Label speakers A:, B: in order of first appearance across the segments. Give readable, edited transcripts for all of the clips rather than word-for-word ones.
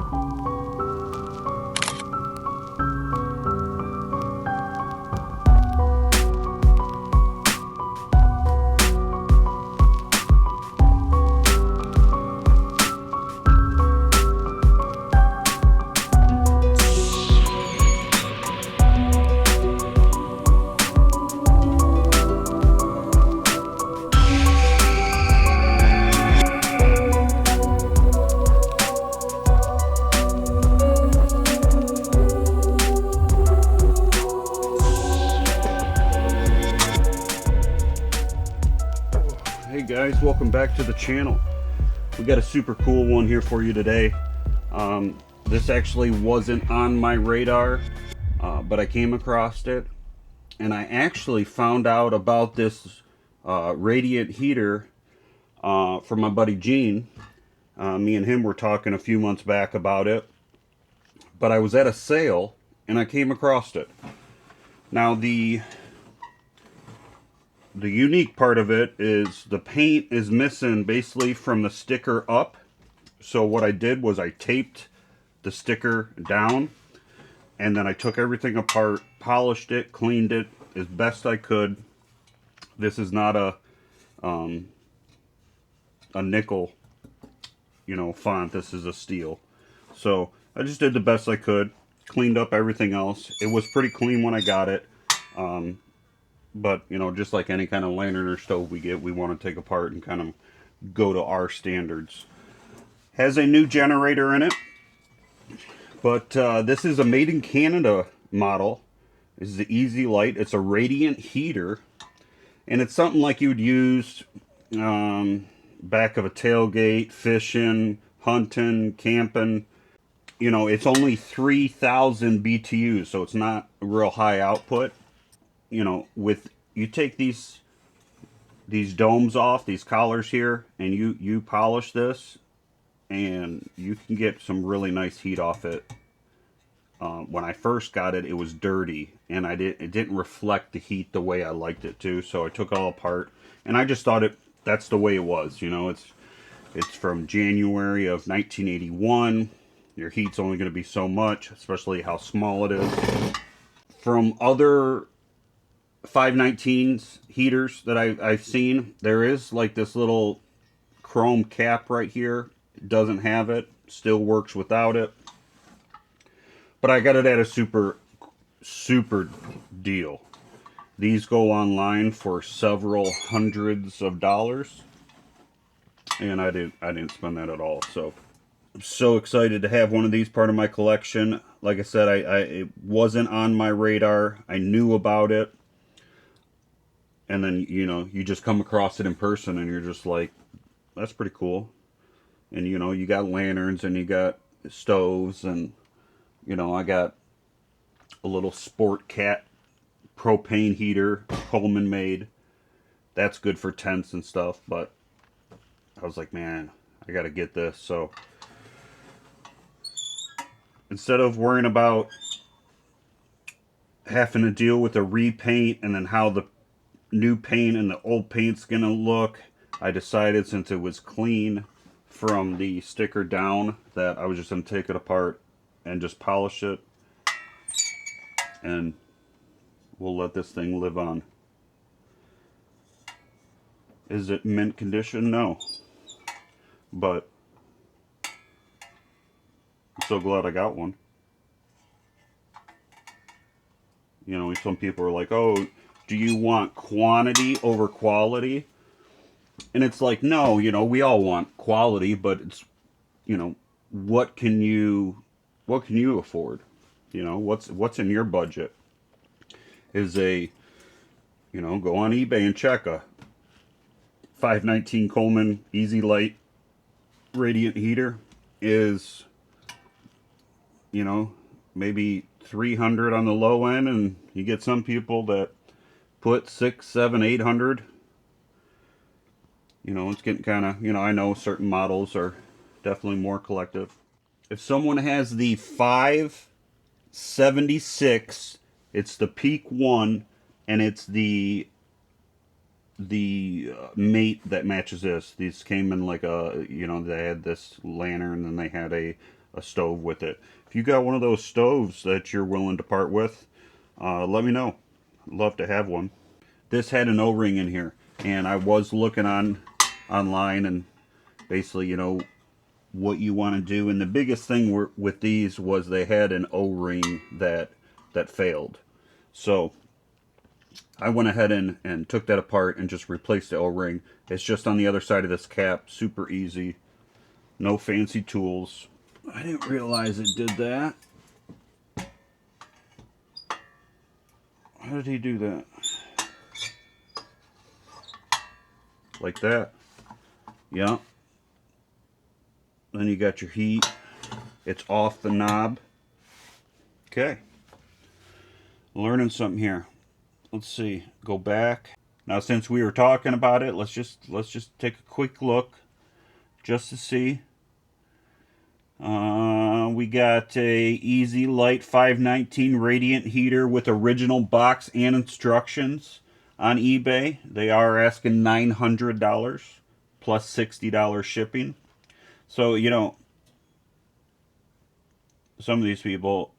A: Hey guys, welcome back to the channel. We got a super cool one here for you today. This actually wasn't on my radar, but I came across it, and I actually found out about this radiant heater from my buddy Gene. Me and him were talking a few months back about it, but I was at a sale and I came across it. Now the unique part of it is the paint is missing basically from the sticker up. So what I did was I taped the sticker down, and then I took everything apart, polished it, cleaned it as best I could. This is not a nickel, font. This is a steel. So I just did the best I could, cleaned up everything else. It was pretty clean when I got it. But, just like any kind of lantern or stove we get, we want to take apart and kind of go to our standards. Has a new generator in it. But this is a made in Canada model. This is the Easy Light. It's a radiant heater. And it's something like you would use back of a tailgate, fishing, hunting, camping. It's only 3,000 BTUs, so it's not a real high output. You take these domes off, these collars here, and you polish this, and you can get some really nice heat off it. When I first got it, it was dirty, and it didn't reflect the heat the way I liked it to, so I took it all apart, and I just thought that's the way it was. It's from January of 1981. Your heat's only going to be so much, especially how small it is. From other 519s heaters that I've seen, there is like this little chrome cap right here. It doesn't have it, still works without it, but I got it at a super deal. These go online for several hundreds of dollars, and I didn't spend that at all. So I'm so excited to have one of these part of my collection. Like I said, it wasn't on my radar. I knew about it. And then, you just come across it in person and you're just like, that's pretty cool. And, you got lanterns and you got stoves, and, I got a little Sport Cat propane heater, Coleman made. That's good for tents and stuff, but I was like, man, I got to get this. So instead of worrying about having to deal with a repaint and then how the new paint and the old paint's gonna look, I decided, since it was clean from the sticker down, that I was just gonna take it apart and just polish it, and we'll let this thing live on. Is it mint condition? No, but I'm so glad I got one. Some people are like, oh, do you want quantity over quality? And it's like, no, we all want quality, but it's, what can you afford? What's in your budget? Is go on eBay and check a 519 Coleman Easy Light radiant heater is, maybe 300 on the low end, and you get some people that put 600, 700, 800. It's getting kind of, I know certain models are definitely more collective. If someone has the 576, it's the peak one, and it's the mate that matches this. These came in like a, they had this lantern, and they had a a stove with it. If you got one of those stoves that you're willing to part with, let me know. I'd love to have one. This had an O-ring in here, and I was looking online, and basically, you know, what you want to do. And the biggest thing with these was they had an O-ring that failed. So I went ahead and took that apart and just replaced the O-ring. It's just on the other side of this cap. Super easy. No fancy tools. I didn't realize it did that. How did he do that? Like that. Yeah. Then you got your heat. It's off the knob. Okay. Learning something here. Let's see. Go back. Now since we were talking about it, let's just take a quick look just to see. We got a Easy Light 519 radiant heater with original box and instructions on eBay. They are asking $900 plus $60 shipping. So, you know, some of these people,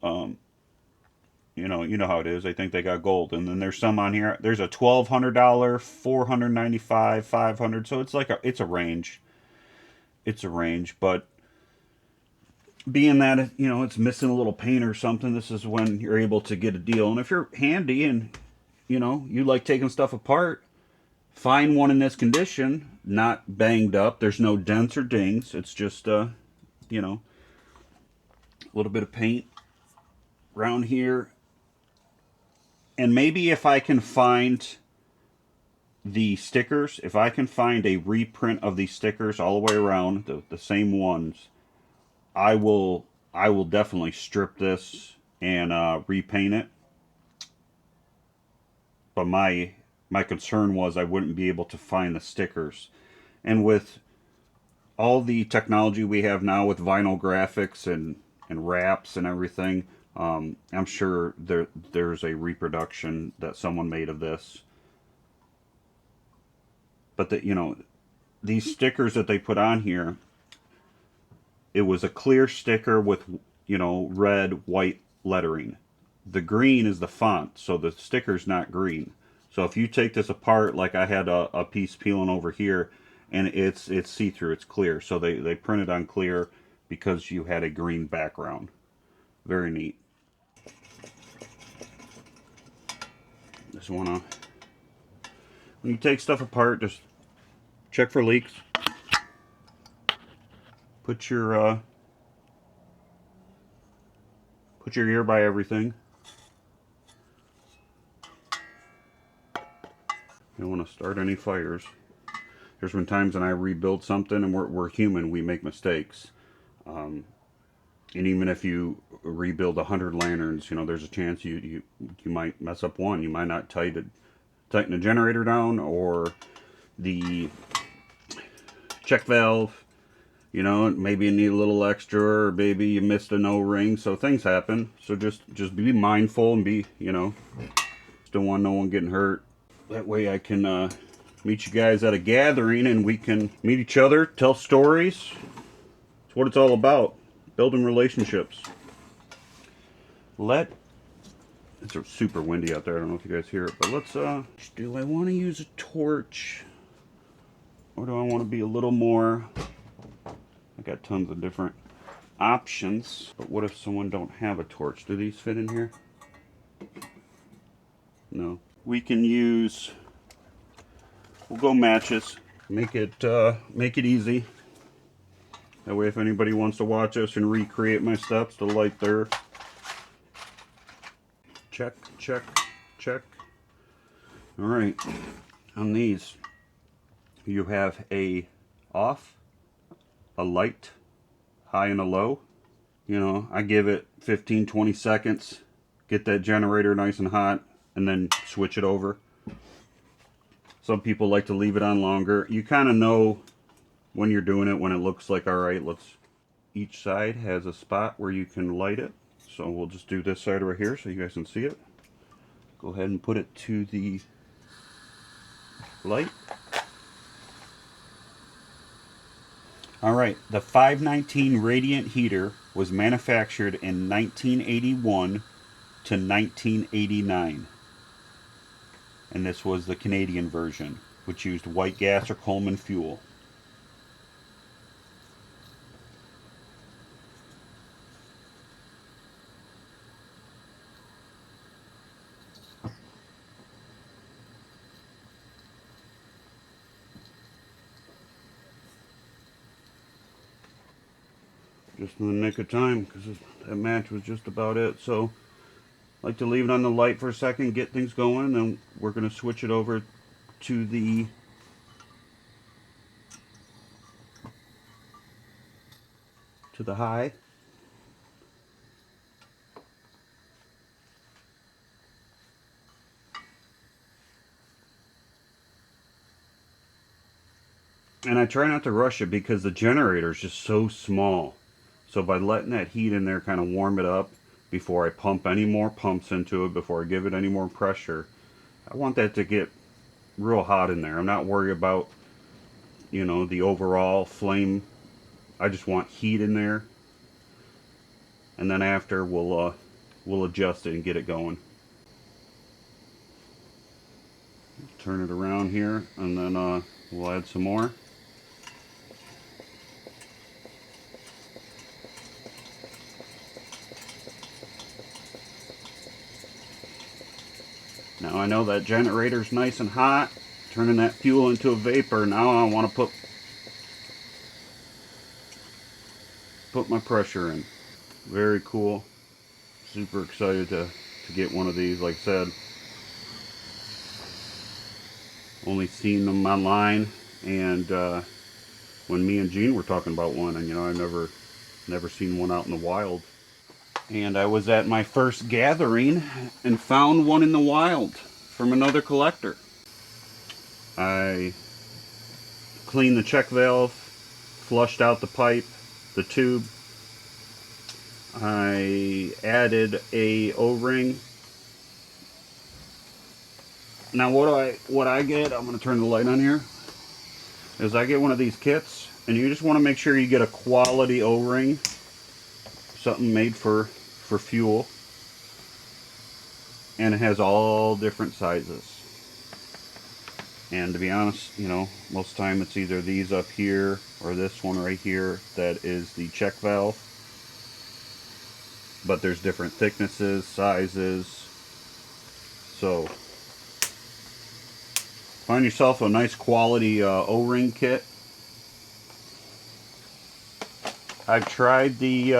A: you know how it is. They think they got gold, and then there's some on here. There's a $1,200, $495, $500. So it's like it's a range. It's a range, but being that, you know, it's missing a little paint or something, this is when you're able to get a deal. And if you're handy and, you know, you like taking stuff apart, find one in this condition, not banged up. There's no dents or dings. It's just, you know, a little bit of paint around here. And maybe if I can find the stickers, if I can find a reprint of these stickers all the way around, the same ones, I will definitely strip this and repaint it. But my concern was I wouldn't be able to find the stickers. And with all the technology we have now with vinyl graphics and wraps and everything, I'm sure there's a reproduction that someone made of this. But you know, these stickers that they put on here, it was a clear sticker with, you know, red, white lettering. The green is the font, so the sticker's not green. So if you take this apart, like I had a piece peeling over here, and it's see-through, it's clear. So they printed on clear because you had a green background. Very neat. Just wanna, when you take stuff apart, just check for leaks. Put your ear by everything. You don't want to start any fires. There's been times when I rebuild something, and we're human, we make mistakes. And even if you rebuild 100 lanterns, you know, there's a chance you might mess up one. You might not tighten the generator down, or the check valve. You know, maybe you need a little extra, or maybe you missed an O-ring. So things happen. So just be mindful and be, you know, don't want no one getting hurt. That way I can meet you guys at a gathering, and we can meet each other, tell stories. It's what it's all about. Building relationships. It's super windy out there. I don't know if you guys hear it, but let's do I want to use a torch, or do I want to be a little more, I got tons of different options, but what if someone don't have a torch? Do these fit in here? No. We can use, we'll go matches. Make it easy. That way if anybody wants to watch us and recreate my steps to light their, check, check, check. All right, on these, you have a off, a light, high and a low. You know, I give it 15-20 seconds, get that generator nice and hot, and then switch it over. Some people like to leave it on longer. You kind of know when you're doing it, when it looks like, all right, each side has a spot where you can light it. So we'll just do this side right here so you guys can see it. Go ahead and put it to the light. Alright, the 519 radiant heater was manufactured in 1981 to 1989. And this was the Canadian version, which used white gas or Coleman fuel. Just in the nick of time, because that match was just about it. So I like to leave it on the light for a second, get things going, and then we're going to switch it over to the high. And I try not to rush it because the generator is just so small. So by letting that heat in there kind of warm it up before I pump any more pumps into it, before I give it any more pressure, I want that to get real hot in there. I'm not worried about, you know, the overall flame. I just want heat in there. And then after we'll adjust it and get it going. Turn it around here and then we'll add some more. Now I know that generator's nice and hot, turning that fuel into a vapor. Now I want to put my pressure in. Very cool. Super excited to get one of these. Like I said, only seen them online, and when me and Gene were talking about one, and you know, I've never seen one out in the wild. And I was at my first gathering and found one in the wild from another collector. I cleaned the check valve, flushed out the pipe, the tube. I added a O-ring. Now what I get, I'm going to turn the light on here, is I get one of these kits, and you just want to make sure you get a quality O-ring, something made for fuel, and it has all different sizes. And to be honest, you know, most of the time it's either these up here or this one right here that is the check valve. But there's different thicknesses, sizes. So find yourself a nice quality O-ring kit. I've tried the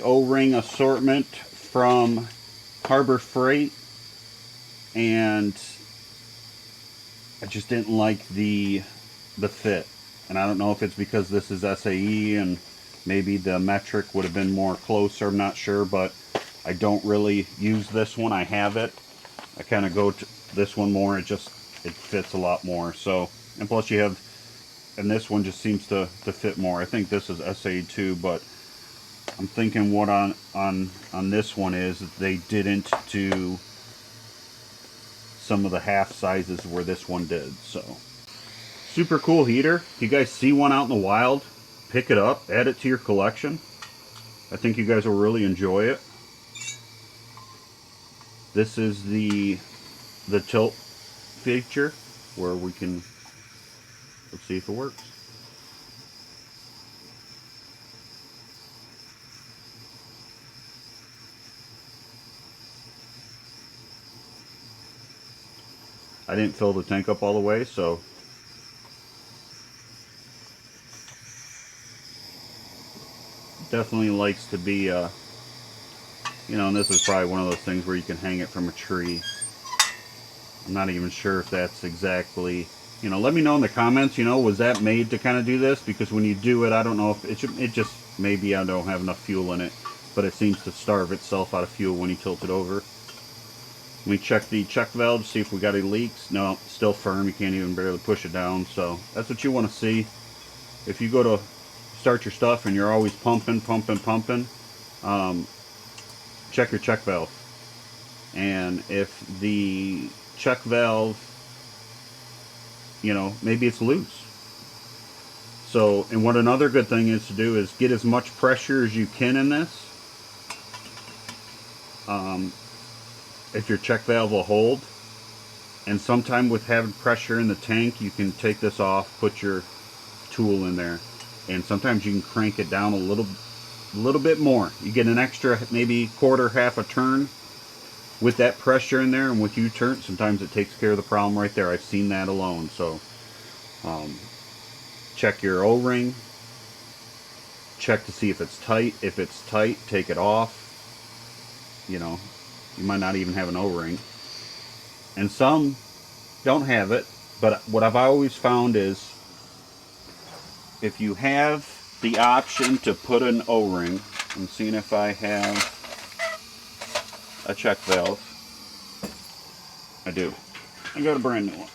A: O-ring assortment from Harbor Freight, and I just didn't like the fit. And I don't know if it's because this is SAE and maybe the metric would have been more closer, I'm not sure, but I don't really use this one. I have it. I kind of go to this one more. It fits a lot more. So, and plus you have, and this one just seems to fit more. I think this is SAE too, but I'm thinking what on this one is that they didn't do some of the half sizes where this one did. So super cool heater. If you guys see one out in the wild, pick it up, add it to your collection. I think you guys will really enjoy it. This is the tilt feature where we can, let's see if it works. I didn't fill the tank up all the way, so definitely likes to be, you know, and this is probably one of those things where you can hang it from a tree. I'm not even sure if that's exactly, you know, let me know in the comments, you know, was that made to kind of do this? Because when you do it, I don't know if it just, maybe I don't have enough fuel in it, but it seems to starve itself out of fuel when you tilt it over. Let me check the check valve, see if we got any leaks. No, still firm. You can't even barely push it down. So that's what you want to see. If you go to start your stuff and you're always pumping, check your check valve. And if the check valve, you know, maybe it's loose, So, and what another good thing is to do is get as much pressure as you can in this. If your check valve will hold. And sometime with having pressure in the tank, you can take this off, put your tool in there, and sometimes you can crank it down a little bit more. You get an extra, maybe quarter, half a turn with that pressure in there, and with you turn, sometimes it takes care of the problem right there. I've seen that alone. So check your O-ring, check to see if it's tight. If it's tight, take it off. You know, you might not even have an O-ring, and some don't have it. But what I've always found is if you have the option to put an O-ring, I'm seeing if I have a check valve. I do. I got a brand new one.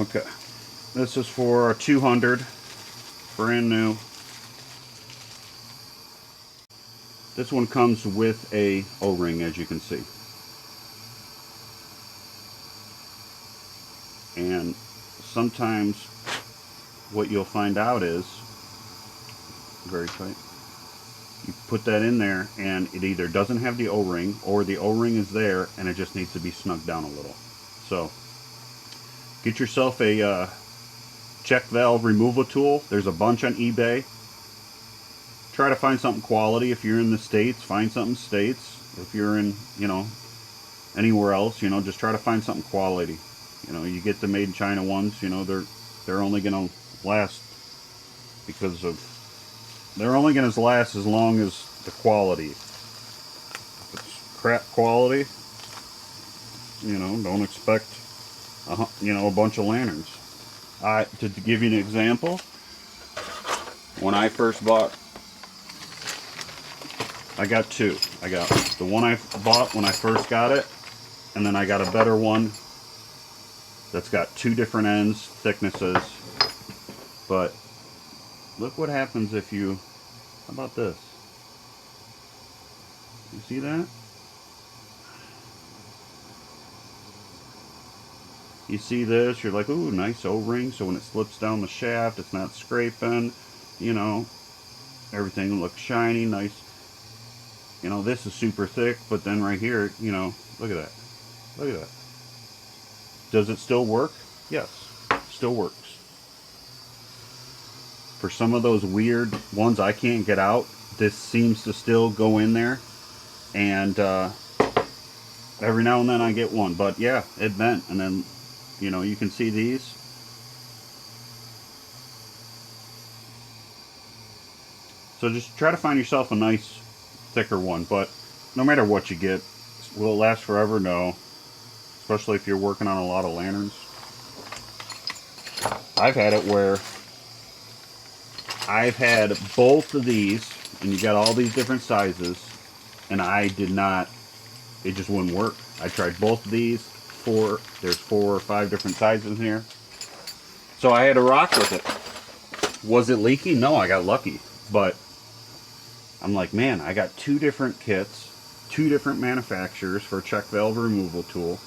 A: Okay. This is for a 200, brand new. This one comes with a O-ring, as you can see. And sometimes what you'll find out is, very tight, you put that in there and it either doesn't have the O-ring or the O-ring is there and it just needs to be snugged down a little. So get yourself a check valve removal tool. There's a bunch on eBay. Try to find something quality. If you're in the States, find something States. If you're in, anywhere else, just try to find something quality. You get the made in China ones, they're only going to last they're only going to last as long as the quality. If it's crap quality, don't expect a bunch of lanterns. To give you an example, when I first bought, I got two. I got the one I bought when I first got it, and then I got a better one that's got two different ends, thicknesses. But look what happens if you, how about this? You see that? You see this, you're like, ooh, nice O-ring, so when it slips down the shaft, it's not scraping, everything looks shiny, nice. This is super thick, but then right here, look at that. Look at that. Does it still work? Yes, still works. For some of those weird ones I can't get out, this seems to still go in there, and every now and then I get one, but yeah, it bent, and then you can see these. So just try to find yourself a nice thicker one, but no matter what you get, will it last forever? No, especially if you're working on a lot of lanterns. I've had it where I've had both of these, and you got all these different sizes, and it just wouldn't work. I tried both of these. There's 4 or 5 different sizes in here. So I had to rock with it. Was it leaky? No, I got lucky. But I'm like, man, I got 2 different kits, 2 different manufacturers for a check valve removal tool,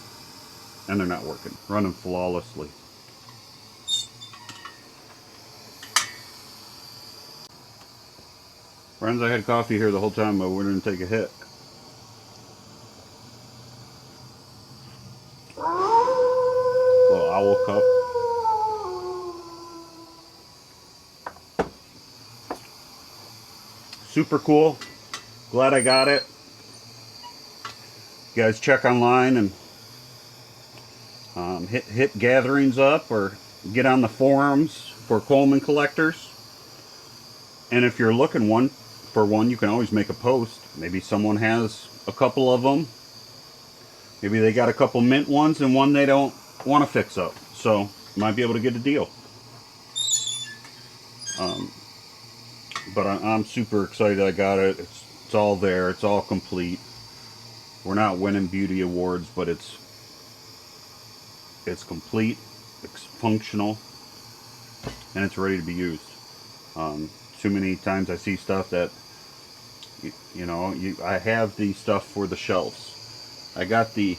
A: and they're not working. Running flawlessly. Friends, I had coffee here the whole time, but we didn't take a hit. Little owl cup. Super cool. Glad I got it. You guys check online and hit gatherings up or get on the forums for Coleman collectors. And if you're looking for one, you can always make a post. Maybe someone has a couple of them. Maybe they got a couple mint ones and one they don't want to fix up. So you might be able to get a deal. But I'm super excited I got it. It's all there. It's all complete. We're not winning beauty awards, but it's complete, it's functional, and it's ready to be used. Too many times I see stuff that, I have the stuff for the shelves. I got the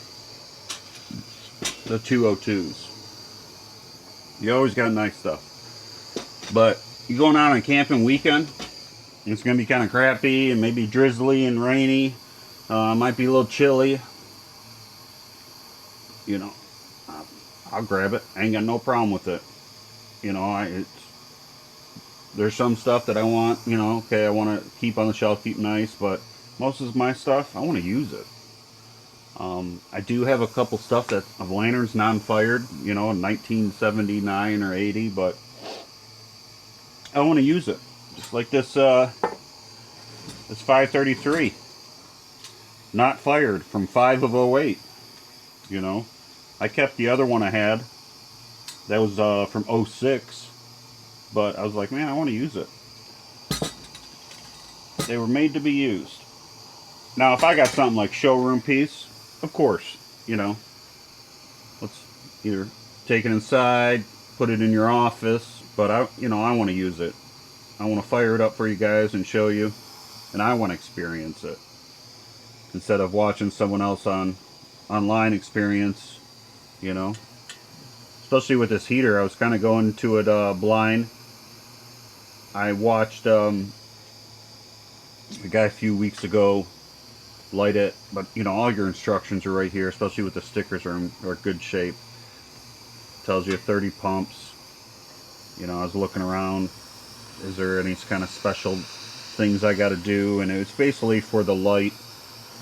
A: 202s. You always got nice stuff. But you going out on a camping weekend, it's going to be kind of crappy and maybe drizzly and rainy. Might be a little chilly. You know, I'll grab it. I ain't got no problem with it. You know, there's some stuff that I want, you know, okay, I want to keep on the shelf, keep nice, but most of my stuff, I want to use it. I do have a couple stuff that of lanterns non-fired, you know, in 1979 or 80, but I want to use it. Just like this 533, not fired from 5 of '08. You know, I kept the other one I had. That was from '06, but I was like, man, I want to use it. They were made to be used. Now, if I got something like showroom piece, of course, you know, let's either take it inside, put it in your office, but I want to use it. I want to fire it up for you guys and show you, and I want to experience it instead of watching someone else online experience, you know. Especially with this heater, I was kind of going to it blind. I watched a guy a few weeks ago light it, but you know, all your instructions are right here, especially with the stickers are in good shape. Tells you 30 pumps. You know, I was looking around, is there any kind of special things I got to do, and it's basically for the light.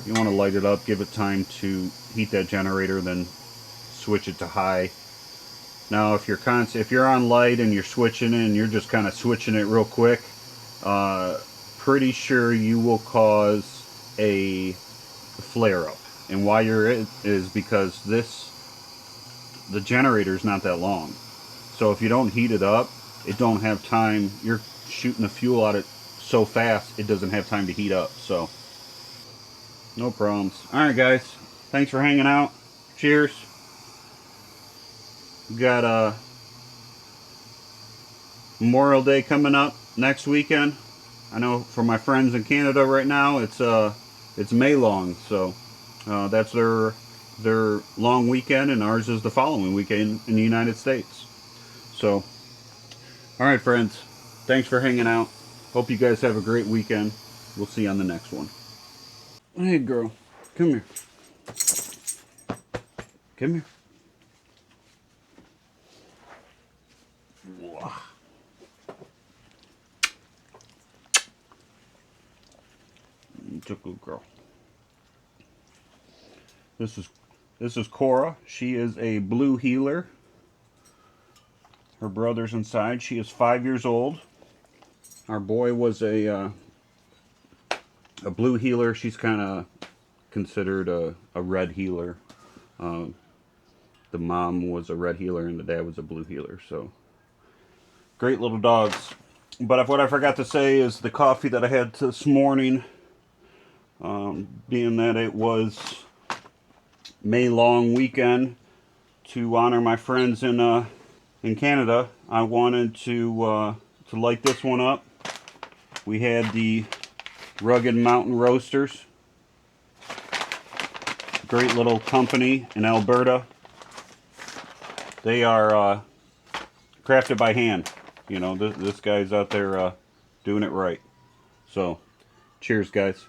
A: You want to light it up, give it time to heat that generator, then switch it to high. Now, if you're on light and you're switching it and you're just kind of switching it real quick, pretty sure you will cause a flare up. And why is because the generator is not that long. So if you don't heat it up, it don't have time. You're shooting the fuel out it so fast, it doesn't have time to heat up. So no problems. All right, guys. Thanks for hanging out. Cheers. We got Memorial Day coming up next weekend. I know for my friends in Canada right now, it's May long, so that's their long weekend, and ours is the following weekend in the United States. So, all right, friends, thanks for hanging out. Hope you guys have a great weekend. We'll see you on the next one. Hey, girl, come here. Come here. It's a good girl. This is Cora. She is a blue heeler. Her brother's inside. She is 5 years old. Our boy was a blue heeler. She's kind of considered a red heeler. The mom was a red heeler and the dad was a blue heeler. So great little dogs. But what I forgot to say is the coffee that I had this morning, being that it was May long weekend, to honor my friends in Canada, I wanted to light this one up. We had the Rugged Mountain Roasters. Great little company in Alberta. They are crafted by hand. You know, this guy's out there doing it right. So, cheers, guys.